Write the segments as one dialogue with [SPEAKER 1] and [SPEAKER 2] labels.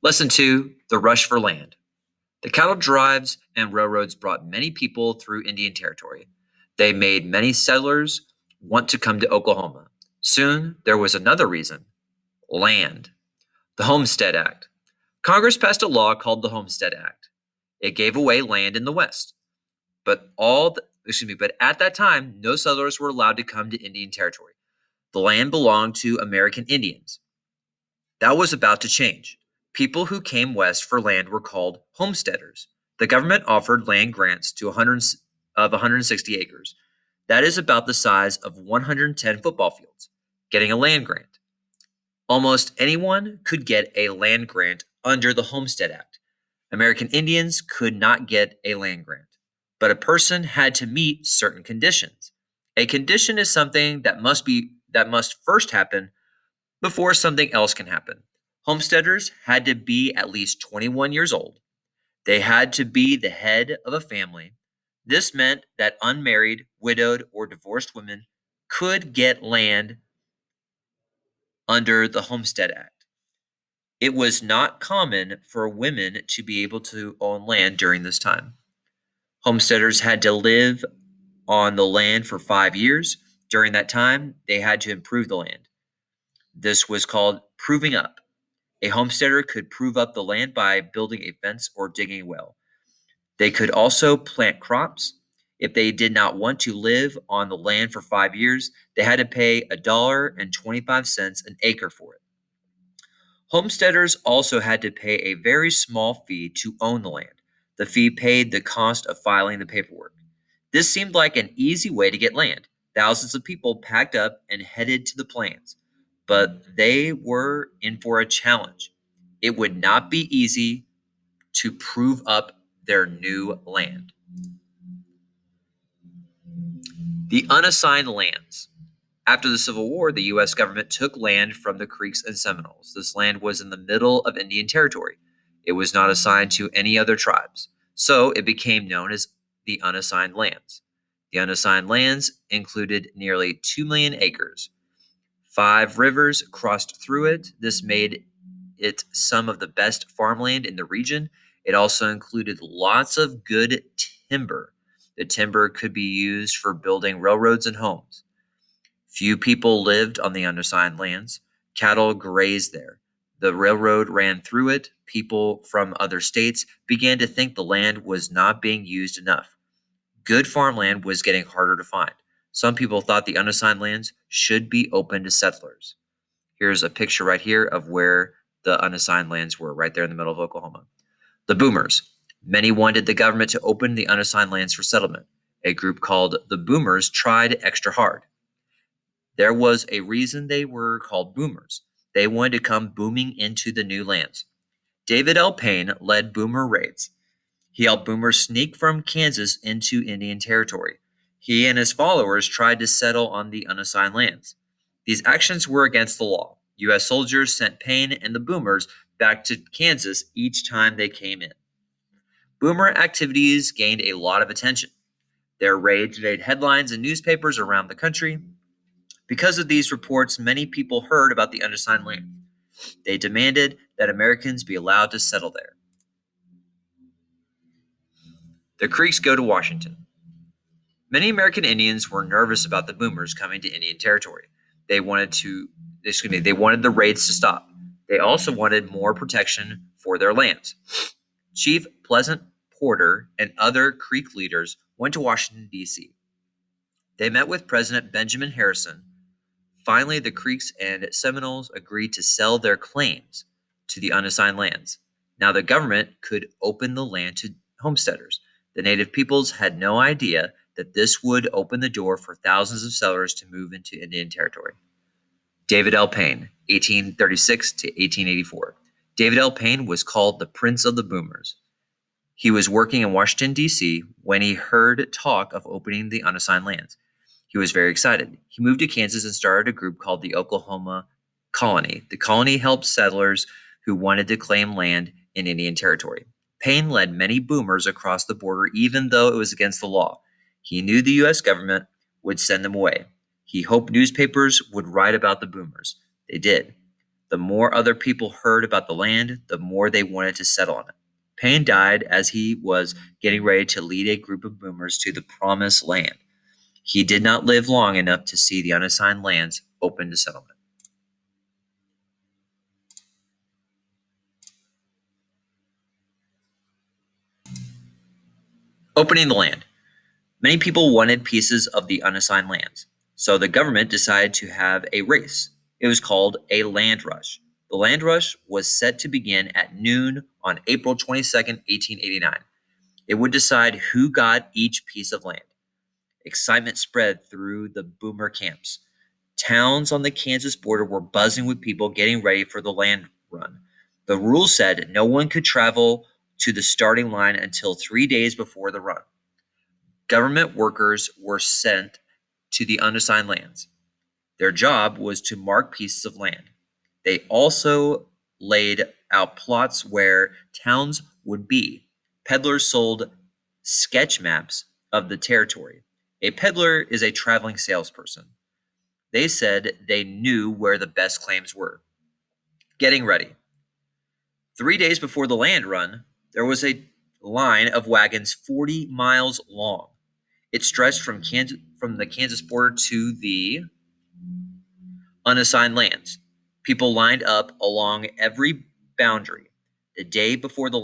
[SPEAKER 1] Lesson 2: The Rush for Land. The cattle drives and railroads brought many people through Indian Territory. They made many settlers want to come to Oklahoma. Soon there was another reason: land. The Homestead Act. Congress passed a law called the Homestead Act. It gave away land in the West, but at that time, no settlers were allowed to come to Indian Territory. The land belonged to American Indians. That was about to change. People who came west for land were called homesteaders. The government offered land grants to 160 acres. That is about the size of 110 football fields. Getting a land grant. Almost anyone could get a land grant under the Homestead Act. American Indians could not get a land grant, but a person had to meet certain conditions. A condition is something that must first happen before something else can happen. Homesteaders had to be at least 21 years old. They had to be the head of a family. This meant that unmarried, widowed, or divorced women could get land under the Homestead Act. It was not common for women to be able to own land during this time. Homesteaders had to live on the land for 5 years. During that time, they had to improve the land. This was called proving up. A homesteader could prove up the land by building a fence or digging a well. They could also plant crops. If they did not want to live on the land for 5 years, they had to pay $1.25 an acre for it. Homesteaders also had to pay a very small fee to own the land. The fee paid the cost of filing the paperwork. This seemed like an easy way to get land. Thousands of people packed up and headed to the plains, but they were in for a challenge. It would not be easy to prove up their new land. The unassigned lands. After the Civil War, the U.S. government took land from the Creeks and Seminoles. This land was in the middle of Indian Territory. It was not assigned to any other tribes, so it became known as the unassigned lands. The unassigned lands included nearly 2 million acres. 5 rivers crossed through it. This made it some of the best farmland in the region. It also included lots of good timber. The timber could be used for building railroads and homes. Few people lived on the unassigned lands. Cattle grazed there. The railroad ran through it. People from other states began to think the land was not being used enough. Good farmland was getting harder to find. Some people thought the unassigned lands should be open to settlers. Here's a picture right here of where the unassigned lands were, right there in the middle of Oklahoma. The Boomers. Many wanted the government to open the unassigned lands for settlement. A group called the Boomers tried extra hard. There was a reason they were called Boomers. They wanted to come booming into the new lands. David L. Payne led Boomer raids. He helped Boomers sneak from Kansas into Indian Territory. He and his followers tried to settle on the unassigned lands. These actions were against the law. U.S. soldiers sent Payne and the Boomers back to Kansas each time they came in. Boomer activities gained a lot of attention. Their raids made headlines in newspapers around the country. Because of these reports, many people heard about the unassigned land. They demanded that Americans be allowed to settle there. The Creeks go to Washington. Many American Indians were nervous about the Boomers coming to Indian Territory. They wanted the raids to stop. They also wanted more protection for their lands. Chief Pleasant Porter and other Creek leaders went to Washington, D.C. They met with President Benjamin Harrison. Finally, the Creeks and Seminoles agreed to sell their claims to the unassigned lands. Now the government could open the land to homesteaders. The native peoples had no idea that this would open the door for thousands of settlers to move into Indian Territory. David L. Payne, 1836 to 1884. David L. Payne was called the Prince of the Boomers. He was working in Washington, D.C. when he heard talk of opening the unassigned lands. He was very excited. He moved to Kansas and started a group called the Oklahoma Colony. The colony helped settlers who wanted to claim land in Indian Territory. Payne led many Boomers across the border even though it was against the law. He knew the U.S. government would send them away. He hoped newspapers would write about the Boomers. They did. The more other people heard about the land, the more they wanted to settle on it. Payne died as he was getting ready to lead a group of boomers to the promised land. He did not live long enough to see the unassigned lands open to settlement. Opening the land. Many people wanted pieces of the unassigned lands, so the government decided to have a race. It was called a land rush. The land rush was set to begin at noon on April 22nd, 1889. It would decide who got each piece of land. Excitement spread through the boomer camps. Towns on the Kansas border were buzzing with people getting ready for the land run. The rules said no one could travel to the starting line until 3 days before the run. Government workers were sent to the unassigned lands. Their job was to mark pieces of land. They also laid out plots where towns would be. Peddlers sold sketch maps of the territory. A peddler is a traveling salesperson. They said they knew where the best claims were. Getting ready. 3 days before the land run, there was a line of wagons 40 miles long. It stretched from the Kansas border to the unassigned lands. People lined up along every boundary. The day before the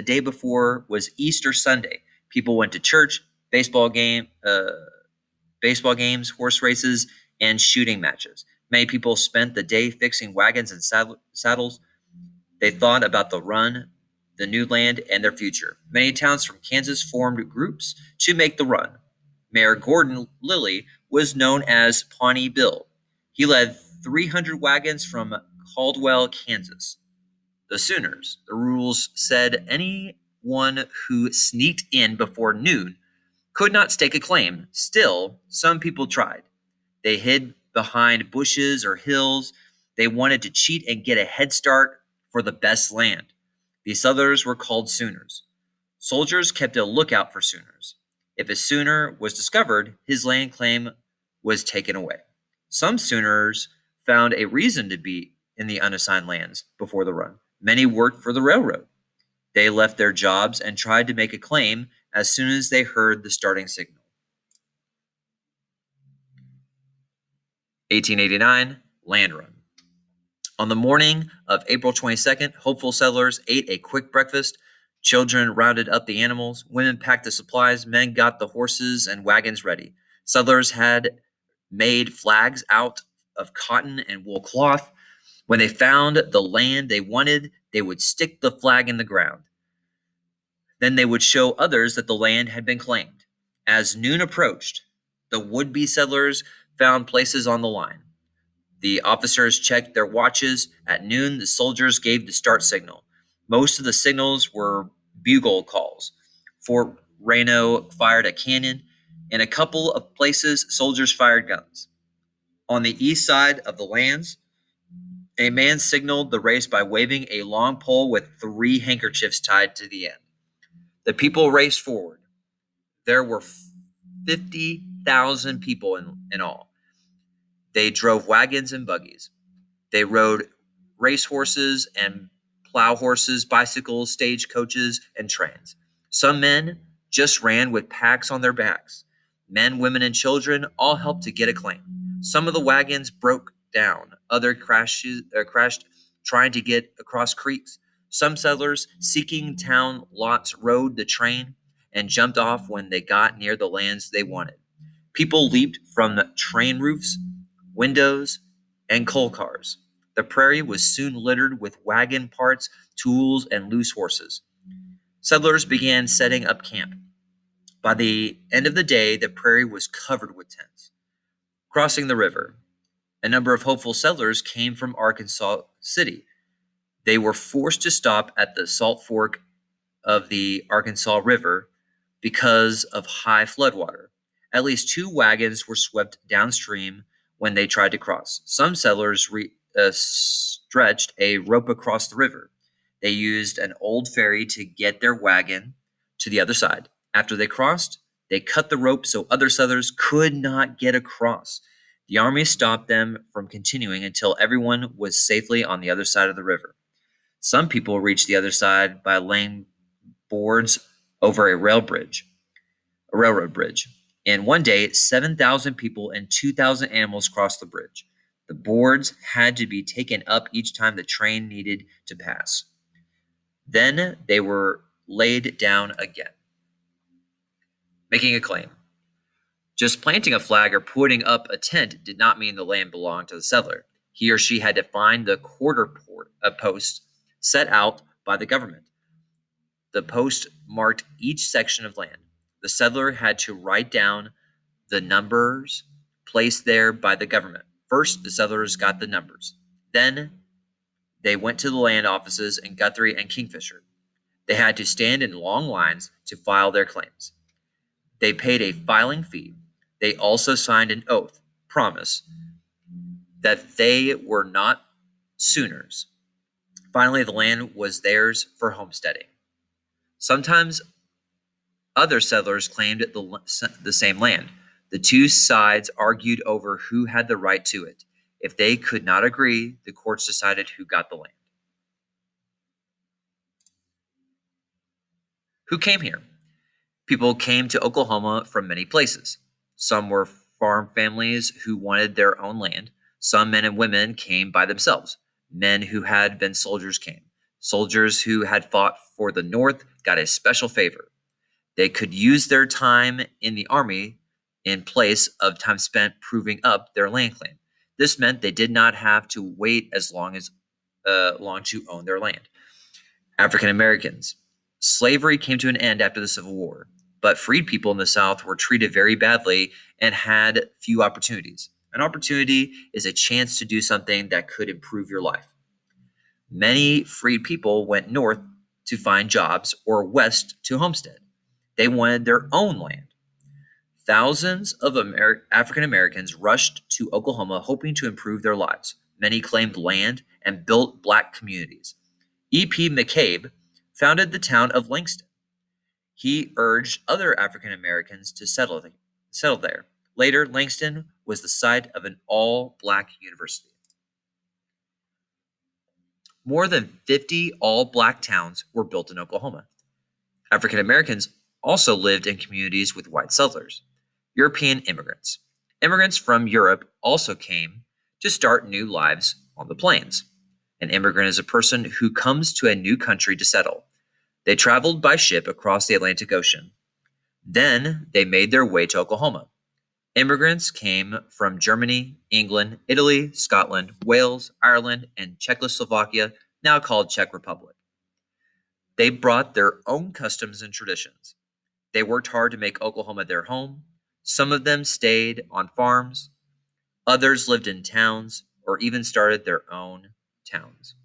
[SPEAKER 1] day before was Easter Sunday. People went to church, baseball games, horse races, and shooting matches. Many people spent the day fixing wagons and saddles. They thought about the run, the new land, and their future. Many towns from Kansas formed groups to make the run. Mayor Gordon Lilly was known as Pawnee Bill. He led 300 wagons from Caldwell, Kansas. The Sooners. The rules said anyone who sneaked in before noon could not stake a claim. Still, some people tried. They hid behind bushes or hills. They wanted to cheat and get a head start for the best land. These others were called Sooners. Soldiers kept a lookout for Sooners. If a Sooner was discovered, his land claim was taken away. Some Sooners found a reason to be in the unassigned lands before the run. Many worked for the railroad. They left their jobs and tried to make a claim as soon as they heard the starting signal. 1889, land run. On the morning of April 22nd, hopeful settlers ate a quick breakfast. Children rounded up the animals. Women packed the supplies. Men got the horses and wagons ready. Settlers had made flags out of cotton and wool cloth. When they found the land they wanted, they would stick the flag in the ground. Then they would show others that the land had been claimed. As noon approached, the would-be settlers found places on the line. The officers checked their watches. At noon, the soldiers gave the start signal. Most of the signals were bugle calls. Fort Reno fired a cannon. In a couple of places, soldiers fired guns. On the east side of the lands, a man signaled the race by waving a long pole with 3 handkerchiefs tied to the end. The people raced forward. There were 50,000 people in all. They drove wagons and buggies. They rode racehorses and plow horses, bicycles, stagecoaches, and trains. Some men just ran with packs on their backs. Men, women, and children all helped to get a claim. Some of the wagons broke down. Others crashed trying to get across creeks. Some settlers seeking town lots rode the train and jumped off when they got near the lands they wanted. People leaped from the train roofs, windows, and coal cars. The prairie was soon littered with wagon parts, tools, and loose horses. Settlers began setting up camp. By the end of the day, the prairie was covered with tents. Crossing the river, a number of hopeful settlers came from Arkansas City. They were forced to stop at the Salt Fork of the Arkansas River because of high floodwater. At least 2 wagons were swept downstream when they tried to cross. Some settlers stretched a rope across the river. They used an old ferry to get their wagon to the other side. After they crossed, they cut the rope so other settlers could not get across. The army stopped them from continuing until everyone was safely on the other side of the river. Some people reached the other side by laying boards over a railroad bridge. In one day, 7,000 people and 2,000 animals crossed the bridge. The boards had to be taken up each time the train needed to pass. Then they were laid down again. Making a claim. Just planting a flag or putting up a tent did not mean the land belonged to the settler. He or she had to find the post set out by the government. The post marked each section of land. The settler had to write down the numbers placed there by the government. First, the settlers got the numbers. Then they went to the land offices in Guthrie and Kingfisher. They had to stand in long lines to file their claims. They paid a filing fee. They also signed an oath, promise, that they were not Sooners. Finally, the land was theirs for homesteading. Sometimes other settlers claimed the same land. The two sides argued over who had the right to it. If they could not agree, the courts decided who got the land. Who came here? People came to Oklahoma from many places. Some were farm families who wanted their own land. Some men and women came by themselves. Men who had been soldiers came. Soldiers who had fought for the North got a special favor. They could use their time in the army in place of time spent proving up their land claim. This meant they did not have to wait as long to own their land. African Americans. Slavery came to an end after the Civil War, but freed people in the South were treated very badly and had few opportunities. An opportunity is a chance to do something that could improve your life. Many freed people went north to find jobs or west to homestead. They wanted their own land. Thousands of African Americans rushed to Oklahoma hoping to improve their lives. Many claimed land and built black communities. E.P. McCabe founded the town of Langston. He urged other African Americans to settle there. Later, Langston was the site of an all-black university. More than 50 all-black towns were built in Oklahoma. African Americans also lived in communities with white settlers. European immigrants. Immigrants from Europe also came to start new lives on the plains. An immigrant is a person who comes to a new country to settle. They traveled by ship across the Atlantic Ocean. Then they made their way to Oklahoma. Immigrants came from Germany, England, Italy, Scotland, Wales, Ireland, and Czechoslovakia, now called Czech Republic. They brought their own customs and traditions. They worked hard to make Oklahoma their home. Some of them stayed on farms. Others lived in towns or even started their own towns.